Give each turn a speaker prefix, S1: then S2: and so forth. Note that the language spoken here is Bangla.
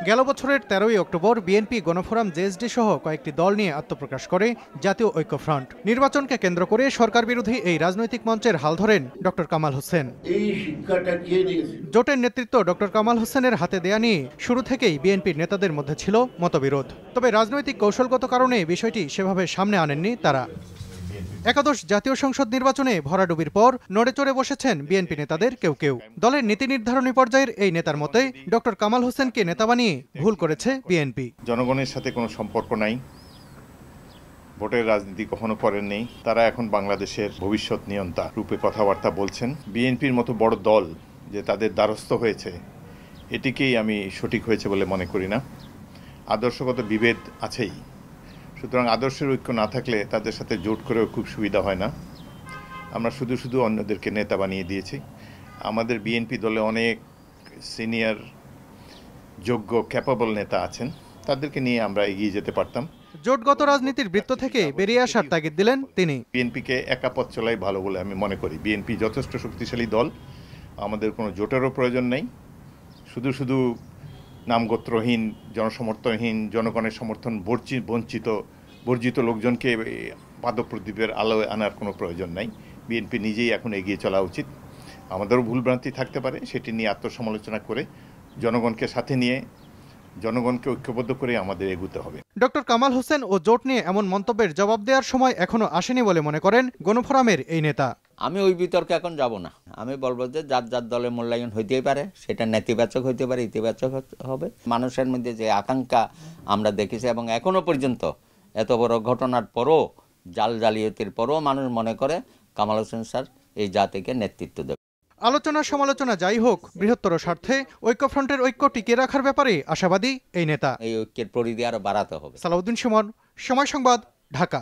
S1: গেল বছরের ১৩ই অক্টোবর বিএনপি গণফোরাম জেএসডি সহ কয়েকটি দল নিয়ে আত্মপ্রকাশ করে জাতীয় ঐক্যফ্রন্ট। নির্বাচনকে কেন্দ্র করে সরকার বিরোধী এই রাজনৈতিক মঞ্চের হাল ধরেন ডক্টর কামাল হোসেন।
S2: এই শিক্ষাটা কে দিয়েছে?
S1: জোটের নেতৃত্ব ডক্টর কামাল হোসেনের হাতে দেয়া নিয়ে শুরু থেকেই বিএনপির নেতাদের মধ্যে ছিল মতবিরোধ। তবে রাজনৈতিক কৌশলগত কারণে বিষয়টি সেভাবে সামনে আনেননি তারা। একাদশ জাতীয় সংসদ নির্বাচনে ভরাডুবির পর নড়েচড়ে বসেছেন বিএনপি নেতাদের কেউ কেউ। দলের নীতি নির্ধারণী পর্যায়ের এই নেতার মতে ডক্টর কামাল হোসেনকে নেতা বানিয়ে ভুল করেছে বিএনপি।
S3: জনগণের সাথে কোনো সম্পর্ক নাই, ভোটের রাজনীতি কখনো করেননি। তারা এখন বাংলাদেশের ভবিষ্যৎ নিয়ন্তা রূপে কথাবার্তা বলছেন। বিএনপির মতো বড় দল যে তাদের দ্বারস্থ হয়েছে, এটিকেই আমি সঠিক হয়েছে বলে মনে করি না। আদর্শগত বিভেদ আছেই, সুতরাং আদর্শের ঐক্য না থাকলে তাদের সাথে জোট করেও খুব সুবিধা হয় না। আমরা শুধু শুধু অন্যদেরকে নেতা বানিয়ে দিয়েছি। আমাদের বিএনপি দলে অনেক সিনিয়র যোগ্য ক্যাপাবল নেতা আছেন, তাদেরকে নিয়ে আমরা এগিয়ে যেতে পারতাম।
S1: জোটগত রাজনীতির বৃত্ত থেকে বেরিয়ে আসার তাগিদ দিলেন তিনি।
S3: বিএনপিকে একা পথ চলাই ভালো বলে আমি মনে করি। বিএনপি যথেষ্ট শক্তিশালী দল, আমাদের কোনো জোটেরও প্রয়োজন নেই। শুধু শুধু নামগোত্রহীন, জনসমর্থনহীন, জনগণের সমর্থন বর্জিত লোকজনকে পাদপ্রদীপের আলোয় আনার কোনো প্রয়োজন নাই। বিএনপি নিজেই এখন এগিয়ে চলা উচিত। আমাদেরও ভুলভ্রান্তি থাকতে পারে, সেটি নিয়ে আত্মসমালোচনা করে জনগণকে সাথে নিয়ে জনগণকে ঐক্যবদ্ধ করে আমাদের এগুতে হবে।
S1: ডক্টর কামাল হোসেন ও জোট নিয়ে এমন মন্তব্যের জবাব দেওয়ার সময় এখনো আসেনি বলে মনে করেন গণফোরামের এই নেতা।
S4: আমি ওই বিতর্কে এখন যাব না। আমি বলবো যে যার যার দলের মূল্যায়ন হইতেই পারে, সেটা নেতিবাচক হইতে পারে, ইতিবাচক হবে। মানুষের মধ্যে যে আকাঙ্ক্ষা আমরা দেখেছি এবং এখনো পর্যন্ত এত বড় ঘটনার পরও, জালিয়াতির পরও মানুষ মনে করে কামাল হোসেন স্যার এই জাতিকে নেতৃত্ব দেবে।
S1: আলোচনা সমালোচনা যাই হোক, বৃহত্তর স্বার্থে ঐক্যফ্রন্টের ঐক্য টিকিয়ে রাখার ব্যাপারে আশাবাদী এই নেতা।
S4: এই ঐক্যের পরিধি আরো বাড়াতে হবে।
S1: সালাউদ্দিন সুমন, সময় সংবাদ, ঢাকা।